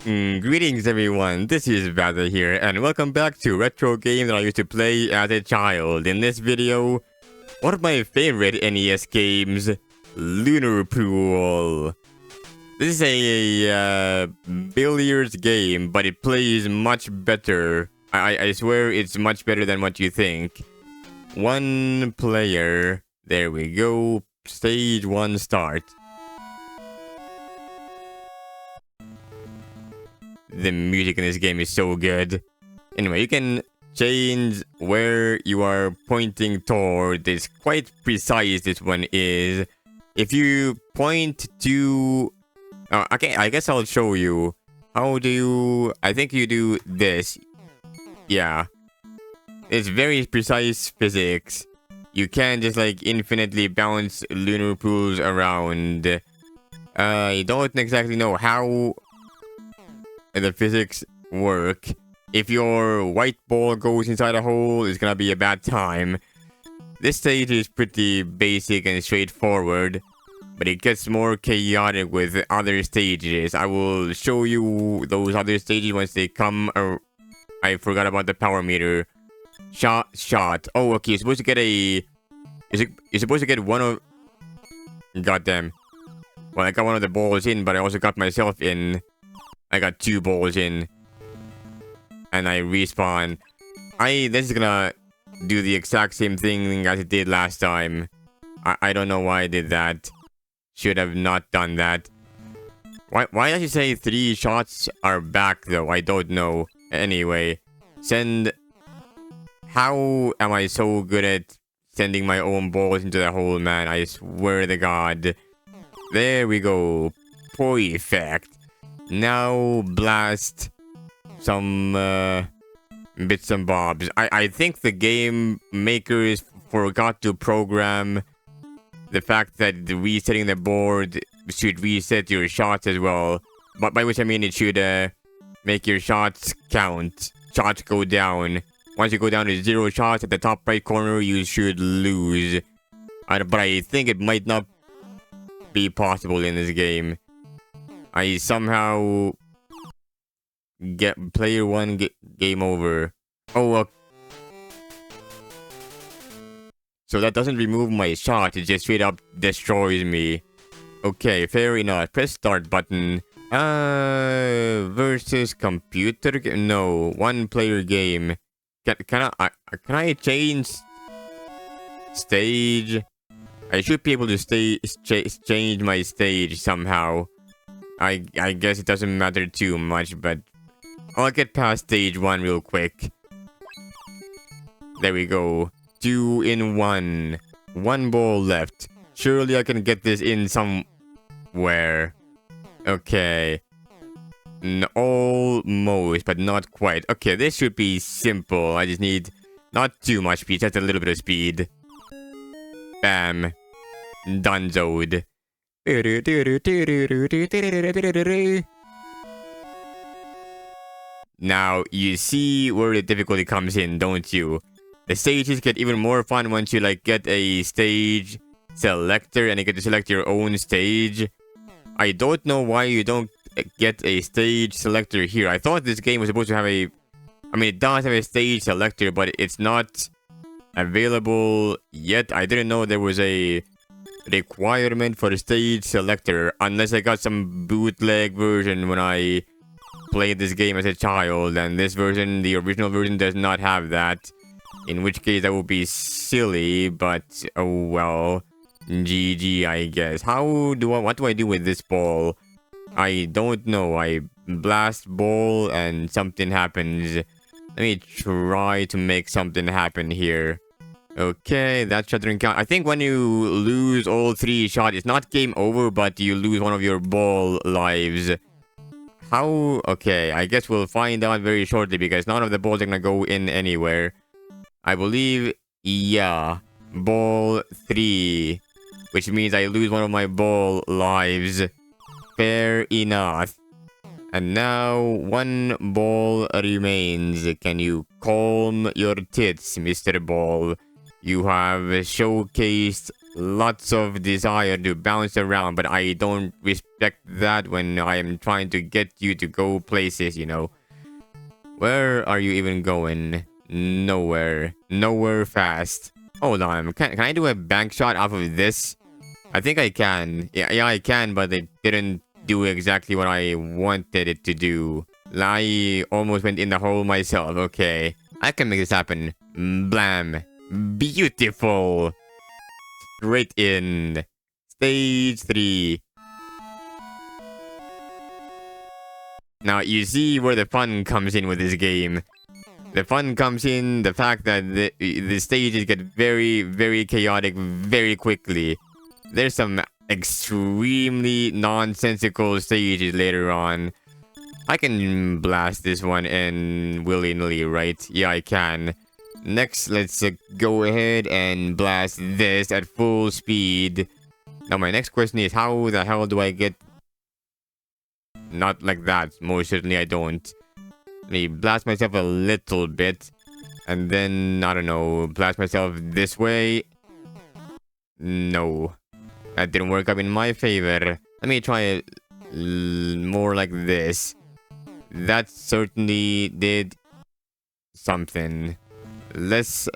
Greetings everyone, this is Vada here, and welcome back to retro game that I used to play as a child. In this video, one of my favorite NES games, Lunar Pool. This is a billiards game, but it plays much better. I swear it's much better than what you think. One player, there we go, stage 1 start. The music in this game is so good. Anyway, you can change where you are pointing toward. It's quite precise, this one is. If you point to... okay, I guess I'll show you. How do you... I think you do this. Yeah. It's very precise physics. You can't just like infinitely bounce lunar pools around. I don't exactly know how the physics work. If your white ball goes inside a hole, it's gonna be a bad time. This stage is pretty basic and straightforward, but it gets more chaotic with other stages. I will show you those other stages once they come. I forgot about the power meter. Shot. Oh, okay. You're supposed to get a... You're supposed to get one of... Goddamn. Well, I got one of the balls in, but I also got myself in. I got 2 balls in. And I respawn. This is gonna do the exact same thing as it did last time. I don't know why I did that. Should have not done that. Why does it say 3 shots are back though? I don't know. Anyway. Send... How am I so good at sending my own balls into the hole, man? I swear to God. There we go. Perfect. Now blast some bits and bobs. I think the game makers forgot to program the fact that resetting the board should reset your shots as well. But by which I mean it should make your shots count. Shots go down. Once you go down to 0 shots at the top right corner, you should lose. But I think it might not be possible in this game. I somehow get player 1 game over. Oh, so that doesn't remove my shot, it just straight up destroys me. Okay, fair enough. Press start button. Versus computer game? No, 1 player game. Can I change stage? I should be able to change my stage somehow. I guess it doesn't matter too much, but I'll get past stage 1 real quick. There we go. 2 in 1. 1 ball left. Surely I can get this in somewhere. Okay. Almost, but not quite. Okay, this should be simple. I just need not too much speed, just a little bit of speed. Bam. Dunzoed. Now, you see where the difficulty comes in, don't you? The stages get even more fun once you like get a stage selector and you get to select your own stage. I don't know why you don't get a stage selector here. I thought this game was supposed to have a... I mean, it does have a stage selector, but it's not available yet. I didn't know there was a requirement for the stage selector, unless I got some bootleg version when I played this game as a child, and this version, the original version, does not have that. In which case, that would be silly, but oh well. GG, I guess. What do I do with this ball? I don't know. I blast ball and something happens. Let me try to make something happen here. Okay, that shot didn't count. I think when you lose all 3 shots, it's not game over, but you lose one of your ball lives. How? Okay, I guess we'll find out very shortly because none of the balls are gonna go in anywhere. I believe, yeah, ball 3, which means I lose one of my ball lives. Fair enough. And now 1 ball remains. Can you calm your tits, Mr. Ball? You have showcased lots of desire to bounce around, but I don't respect that when I am trying to get you to go places, you know. Where are you even going? Nowhere. Nowhere fast. Hold on. Can I do a bank shot off of this? I think I can. Yeah, I can, but it didn't do exactly what I wanted it to do. I almost went in the hole myself. Okay. I can make this happen. Blam. Beautiful. Straight in. Stage 3. Now, you see where the fun comes in with this game. The fun comes in the fact that the stages get very, very chaotic very quickly. There's some extremely nonsensical stages later on. I can blast this one in willy-nilly, right? Yeah, I can. Next, let's go ahead and blast this at full speed. Now, my next question is, how the hell do I get... Not like that. Most certainly I don't. Let me blast myself a little bit. And then, I don't know, blast myself this way. No. That didn't work out in my favor. Let me try it more like this. That certainly did something. Less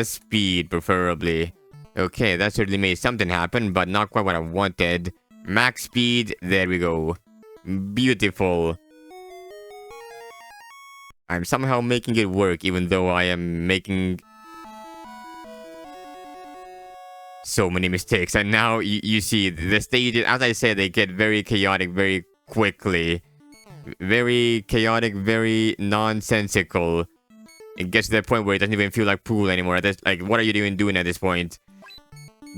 speed, preferably. Okay, that certainly made something happen, but not quite what I wanted. Max speed, there we go. Beautiful. I'm somehow making it work, even though I am making so many mistakes. And now you see the stages, as I said, they get very chaotic very quickly. Very chaotic, very nonsensical. It gets to the point where it doesn't even feel like pool anymore. Like, what are you even doing at this point?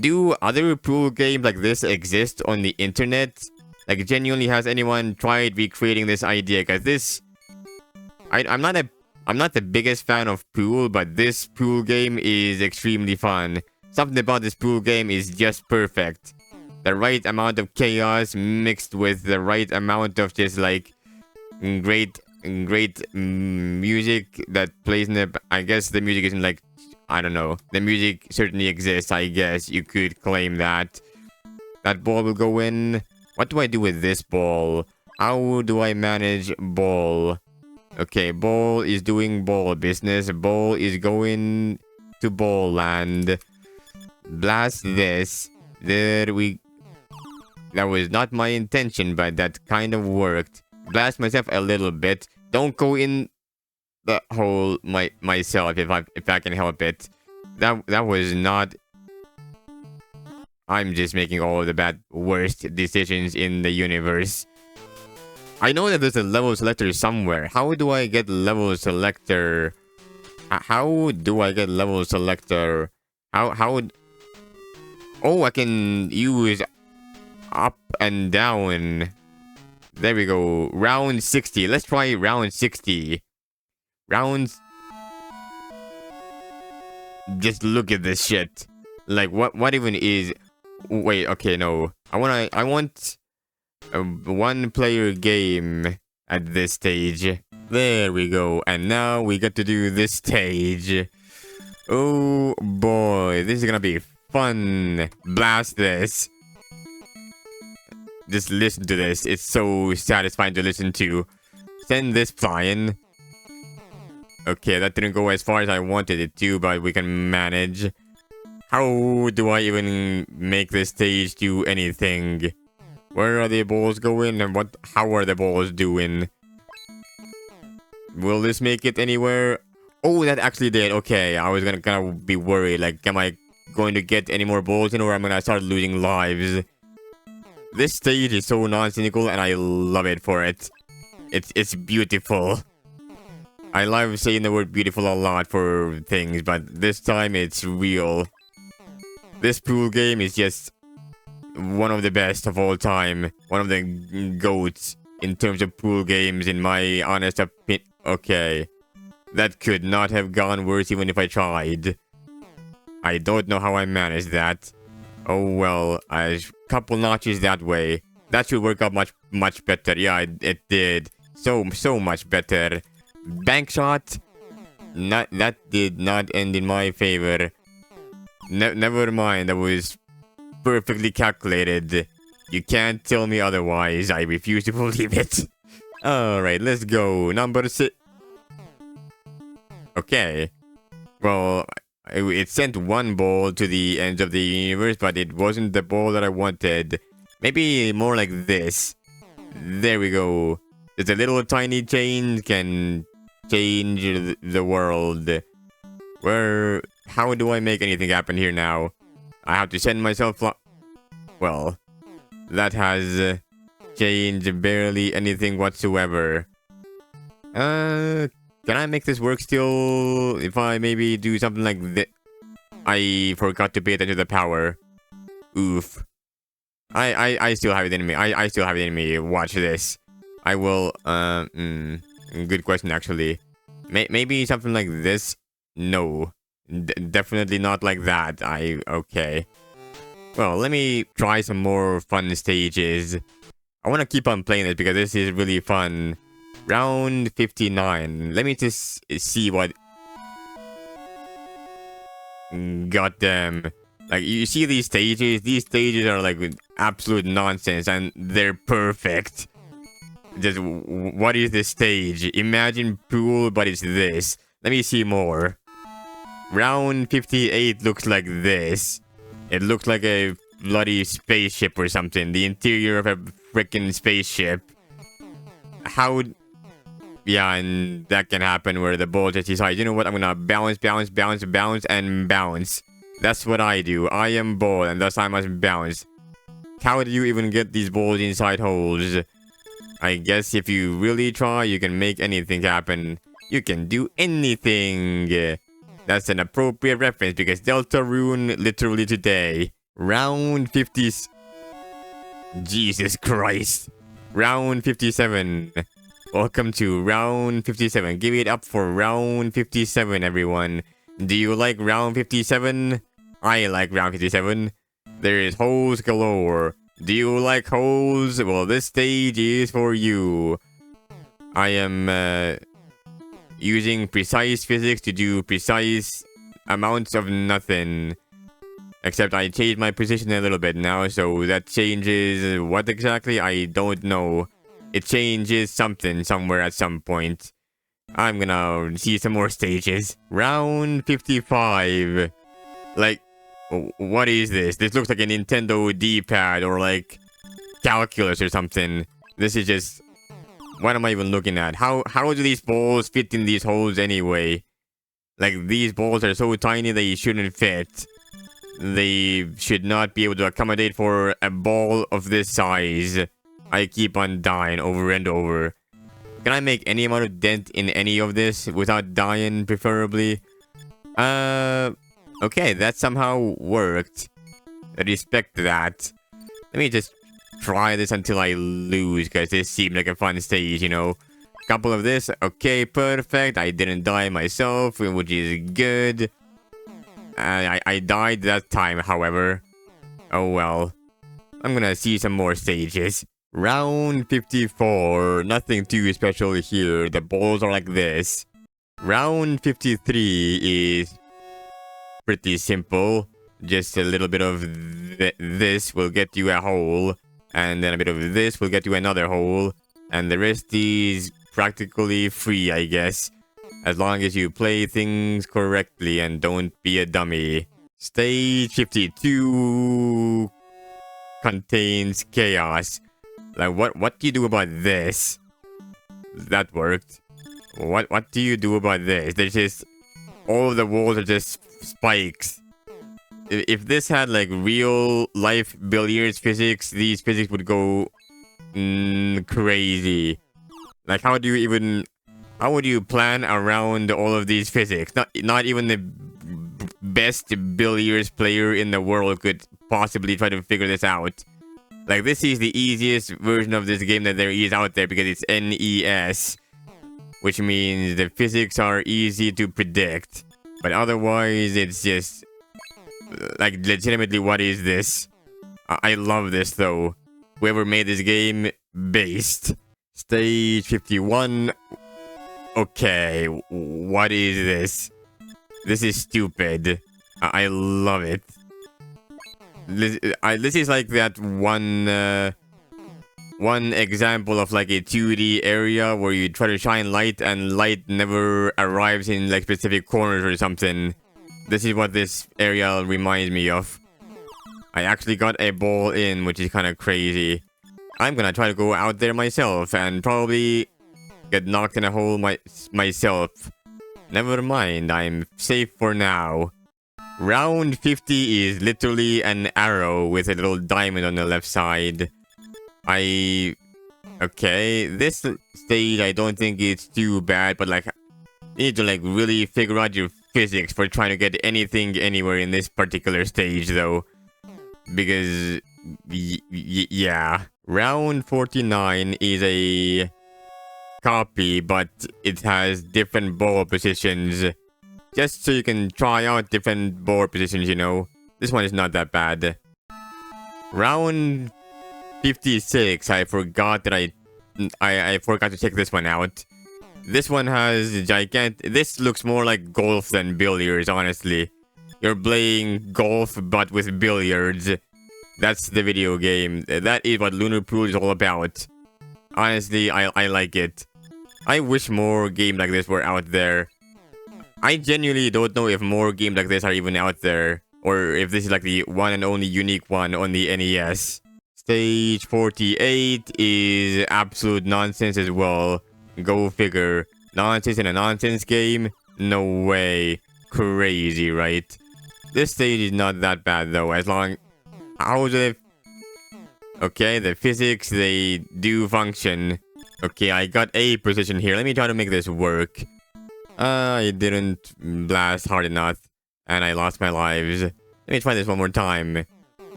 Do other pool games like this exist on the internet? Like, genuinely, has anyone tried recreating this idea? Because this... I'm not the biggest fan of pool, but this pool game is extremely fun. Something about this pool game is just perfect. The right amount of chaos mixed with the right amount of just like great music that plays in the... I guess the music isn't like... I don't know. The music certainly exists, I guess. You could claim that. That ball will go in. What do I do with this ball? How do I manage ball? Okay, ball is doing ball business. Ball is going to ball land. Blast this. There we... That was not my intention, but that kind of worked. Blast myself a little bit. Don't go in the hole myself if I can help it. That was not... I'm just making all of the worst decisions in the universe. I know that there's a level selector somewhere. How do I get level selector? How do I get level selector? How... Oh, I can use up and down. There we go. Round 60. Let's try round 60. Rounds... Just look at this shit. Like, what even is... Wait, okay, no. I want a one-player game at this stage. There we go. And now we get to do this stage. Oh boy, this is gonna be fun. Blast this. Just listen to this. It's so satisfying to listen to. Send this flying. Okay, that didn't go as far as I wanted it to, but we can manage. How do I even make this stage do anything? Where are the balls going and how are the balls doing? Will this make it anywhere? Oh, that actually did. Okay, I was gonna be worried. Like, am I going to get any more balls in or am I gonna start losing lives? This stage is so non-cynical and I love it for it. It's beautiful. I love saying the word beautiful a lot for things, but this time it's real. This pool game is just one of the best of all time. One of the GOATs in terms of pool games, in my honest opinion. Okay. That could not have gone worse even if I tried. I don't know how I managed that. Oh well, a couple notches that way. That should work out much better. Yeah, it did. So much better. Bank shot. That did not end in my favor. Never mind. That was perfectly calculated. You can't tell me otherwise. I refuse to believe it. Alright, let's go. Number 6. Okay. Well, it sent one ball to the ends of the universe, but it wasn't the ball that I wanted. Maybe more like this. There we go. Just a little tiny change can change the world. How do I make anything happen here now? I have to send myself... Well, that has changed barely anything whatsoever. Can I make this work still? If I maybe do something like this... I forgot to pay attention to the power. Oof. I still have it in me. I still have it in me. Watch this. I will... Good question, actually. Maybe something like this? No. Definitely not like that. Okay. Well, let me try some more fun stages. I want to keep on playing this because this is really fun. Round 59. Let me just see what... Goddamn. Like, you see these stages? These stages are like absolute nonsense and they're perfect. Just, what is this stage? Imagine pool, but it's this. Let me see more. Round 58 looks like this. It looks like a bloody spaceship or something. The interior of a freaking spaceship. How... Yeah, and that can happen where the ball just decides, you know what, I'm gonna bounce, bounce, bounce, bounce, and bounce. That's what I do. I am ball, and thus I must bounce. How do you even get these balls inside holes? I guess if you really try, you can make anything happen. You can do anything. That's an appropriate reference because Deltarune literally today. Round 50... Jesus Christ. Round 57. Welcome to round 57. Give it up for round 57, everyone. Do you like round 57? I like round 57. There is holes galore. Do you like holes? Well, this stage is for you. I am using precise physics to do precise amounts of nothing. Except I changed my position a little bit now, so that changes what exactly? I don't know. It changes something somewhere at some point. I'm gonna see some more stages. Round 55. Like, what is this? This looks like a Nintendo D-pad or like calculus or something. This is just... What am I even looking at? How do these balls fit in these holes anyway? Like, these balls are so tiny they shouldn't fit. They should not be able to accommodate for a ball of this size. I keep on dying over and over. Can I make any amount of dent in any of this without dying, preferably? Okay, that somehow worked. I respect that. Let me just try this until I lose, because this seemed like a fun stage, you know. Couple of this, okay, perfect. I didn't die myself, which is good. I died that time, however. Oh well. I'm gonna see some more stages. Round 54. Nothing too special here. The balls are like this. Round 53 is pretty simple. Just a little bit of this will get you a hole. And then a bit of this will get you another hole. And the rest is practically free, I guess. As long as you play things correctly and don't be a dummy. Stage 52 contains chaos. Like, what do you do about this? That worked. What do you do about this? There's just... All of the walls are just spikes. If this had, like, real-life billiards physics, these physics would go... crazy. Like, how would you plan around all of these physics? Not even the best billiards player in the world could possibly try to figure this out. Like, this is the easiest version of this game that there is out there because it's NES. Which means the physics are easy to predict. But otherwise, it's just... Like, legitimately, what is this? I love this, though. Whoever made this game, based. Stage 51... Okay, what is this? This is stupid. I love it. this is like that one example of like a 2D area where you try to shine light and light never arrives in like specific corners or something. This is what this area reminds me of. I actually got a ball in, which is kind of crazy. I'm gonna try to go out there myself and probably get knocked in a hole myself. Never mind, I'm safe for now. Round 50 is literally an arrow with a little diamond on the left side. Okay, this stage I don't think it's too bad, but like, you need to like really figure out your physics for trying to get anything anywhere in this particular stage though. Because, yeah. Round 49 is a copy, but it has different ball positions. Just so you can try out different ball positions, you know. This one is not that bad. Round 56, I forgot that I forgot to check this one out. This one has gigantic... This looks more like golf than billiards, honestly. You're playing golf, but with billiards. That's the video game. That is what Lunar Pool is all about. Honestly, I like it. I wish more games like this were out there. I genuinely don't know if more games like this are even out there. Or if this is like the one and only unique one on the NES. Stage 48 is absolute nonsense as well. Go figure. Nonsense in a nonsense game? No way. Crazy, right? This stage is not that bad though, as long... How's it? Okay, the physics, they do function. Okay, I got a position here. Let me try to make this work. I didn't blast hard enough, and I lost my lives. Let me try this one more time.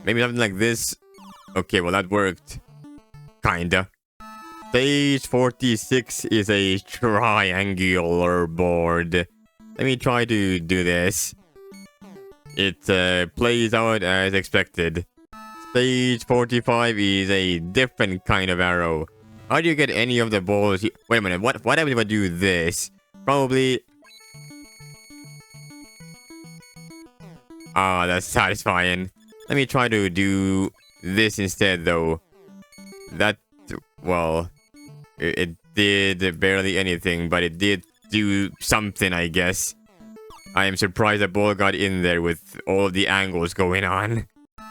Maybe something like this. Okay, well that worked. Kinda. Stage 46 is a triangular board. Let me try to do this. It plays out as expected. Stage 45 is a different kind of arrow. How do you get any of the balls? Wait a minute, what happens if I do this? Probably... Ah, that's satisfying. Let me try to do this instead, though. That... Well... It did barely anything, but it did do something, I guess. I am surprised the ball got in there with all the angles going on.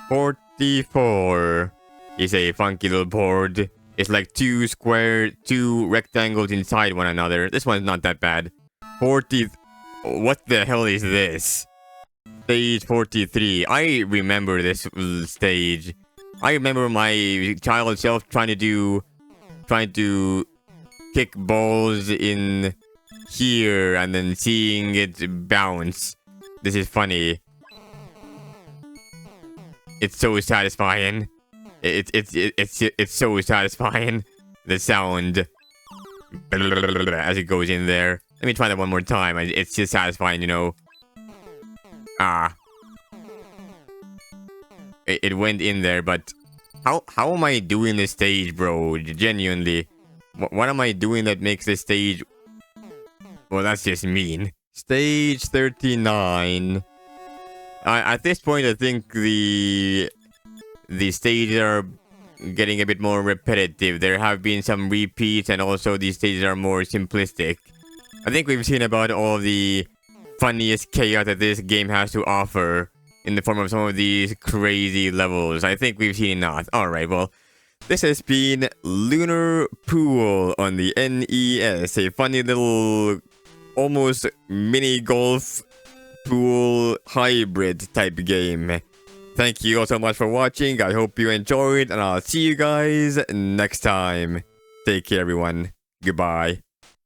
44 is a funky little board. It's like two rectangles inside one another. This one's not that bad. 40... What the hell is this? Stage 43. I remember this stage. I remember my child self trying to kick balls in here and then seeing it bounce. This is funny. It's so satisfying. It's so satisfying. The sound as it goes in there. Let me try that one more time. It's just satisfying, you know. Ah. It went in there, but how am I doing this stage, bro? Genuinely. What am I doing that makes this stage... Well, that's just mean. Stage 39. At this point, I think the stages are getting a bit more repetitive. There have been some repeats, and also these stages are more simplistic. I think we've seen about all the funniest chaos that this game has to offer in the form of some of these crazy levels. I think we've seen enough. Alright, well, this has been Lunar Pool on the NES. A funny little, almost mini-golf pool hybrid type game. Thank you all so much for watching. I hope you enjoyed, and I'll see you guys next time. Take care, everyone. Goodbye.